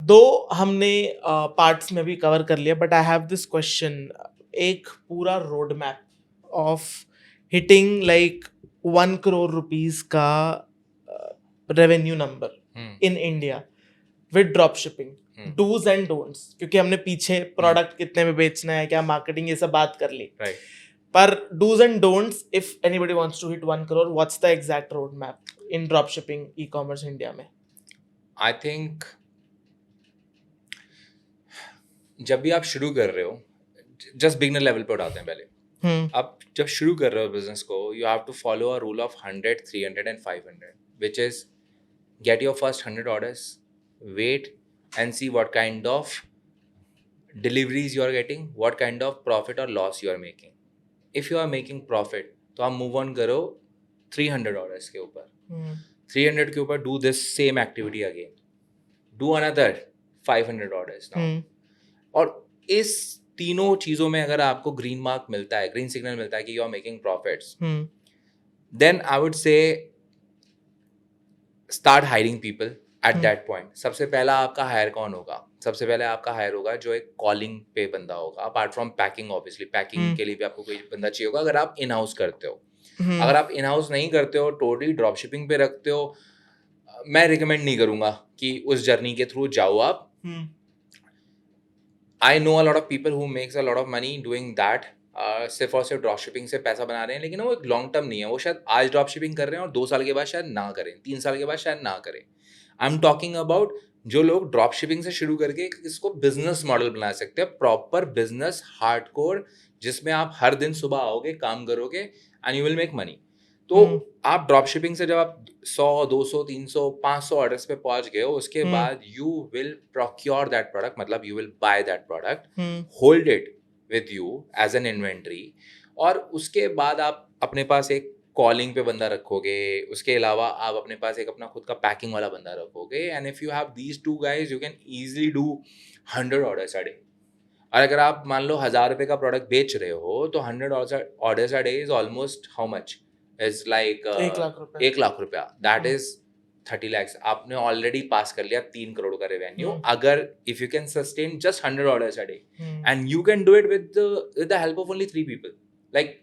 दो हमने पार्ट्स में भी कवर कर लिया, but I have this question, एक पूरा road map of hitting like 1 crore rupees का revenue number in India with drop shipping, dos and don'ts, क्योंकि हमने पीछे प्रोडक्ट कितने में बेचना है, क्या मार्केटिंग, ये सब बात कर ली, राइट. पर dos and don'ts, if anybody wants to hit 1 crore, what's the exact road map in drop shipping ecommerce India में? आई थिंक जब भी आप शुरू कर रहे हो, जस्ट बिगनर लेवल पे उठाते हैं पहले. आप जब शुरू कर रहे हो बिजनेस को, you have to follow a rule of 100, 300 and 500, which is get your first 100 orders, wait and see what kind of deliveries you are getting, what kind of profit or loss you are making. If you are making profit, तो आप move on करो 300 orders के ऊपर. 300 के ऊपर do this same activity again, do another 500 orders now. और इस तीनों चीजों में अगर आपको ग्रीन मार्क मिलता है, ग्रीन सिग्नल मिलता है कि you are making profits, then I would say start hiring people at that point. सबसे पहला आपका हायर कौन होगा? सबसे पहले आपका हायर होगा जो एक कॉलिंग पे बंदा होगा, apart from packing. Obviously packing के लिए भी आपको कोई बंदा चाहिए होगा अगर आप इन हाउस करते हो. अगर आप इन हाउस नहीं करते हो, टोटली ड्रॉप शिपिंग पे रखते हो, मैं रिकमेंड नहीं करूंगा कि उस जर्नी के थ्रू जाओ आप. I know a lot of people who makes a lot of money doing that. सिर्फ और सिर्फ ड्रॉप शिपिंग से पैसा बना रहे हैं, लेकिन वो एक लॉन्ग टर्म नहीं है. वो शायद आज ड्रॉप शिपिंग कर रहे हैं और 2 साल के बाद शायद ना करें, 3 साल के बाद शायद ना करें. आई एम टॉकिंग अबाउट जो लोग ड्रॉप शिपिंग से शुरू करके इसको बिजनेस मॉडल बना सकते हैं, प्रॉपर बिजनेस हार्डकोर, जिसमें आप हर दिन सुबह आओगे, काम करोगे and you will make money. तो आप ड्रॉप शिपिंग से जब आप 100, 200, 300, 500 ऑर्डर्स पे पहुंच गए हो, उसके बाद you will procure that product, मतलब you will buy that product, hold it with you as an inventory, और उसके बाद आप अपने पास एक कॉलिंग पे बंदा रखोगे. उसके अलावा आप अपने पास एक अपना खुद का पैकिंग वाला बंदा रखोगे. And if you have these 2 guys, you can easily do 100 orders a day. और अगर आप मान लो 1000 रुपए का प्रोडक्ट बेच रहे हो, तो 100 orders a day is almost how much? Is like 1 lakh रुपया. That is 30 lakhs. आपने ऑलरेडी पास कर लिया 3 करोड़ का रेवेन्यू. अगर if you can sustain just 100 orders a day and you can do it with the help of only 3 people. Like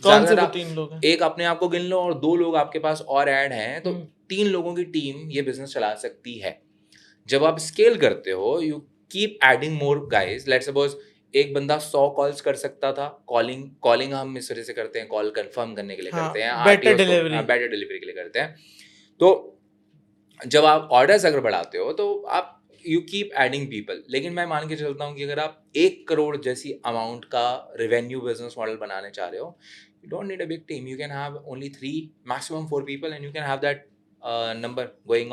कौन से 3 लोग हैं? एक अपने आप को गिन लो और 2 लोग आपके पास और ऐड हैं, तो 3 लोगों की टीम ये बिजनेस चला सकती है. जब आप स्केल करते हो, you keep adding more guys. Let's suppose एक बंदा 100 कॉल्स कर सकता था. कॉलिंग हम इस तरह से करते हैं, कॉल कंफर्म करने के लिए करते हैं, बेटर डिलीवरी के लिए करते हैं. तो जब आप ऑर्डर्स अगर बढ़ाते हो तो आप यू कीप एडिंग पीपल. लेकिन मैं मान के चलता हूँ कि अगर आप 1 करोड़ जैसी अमाउंट का रेवेन्यू बिजनेस मॉडल बनाने चाह रहे हो, you don't need a big team. You can have only 3, maximum 4 people, and you can have that number going on.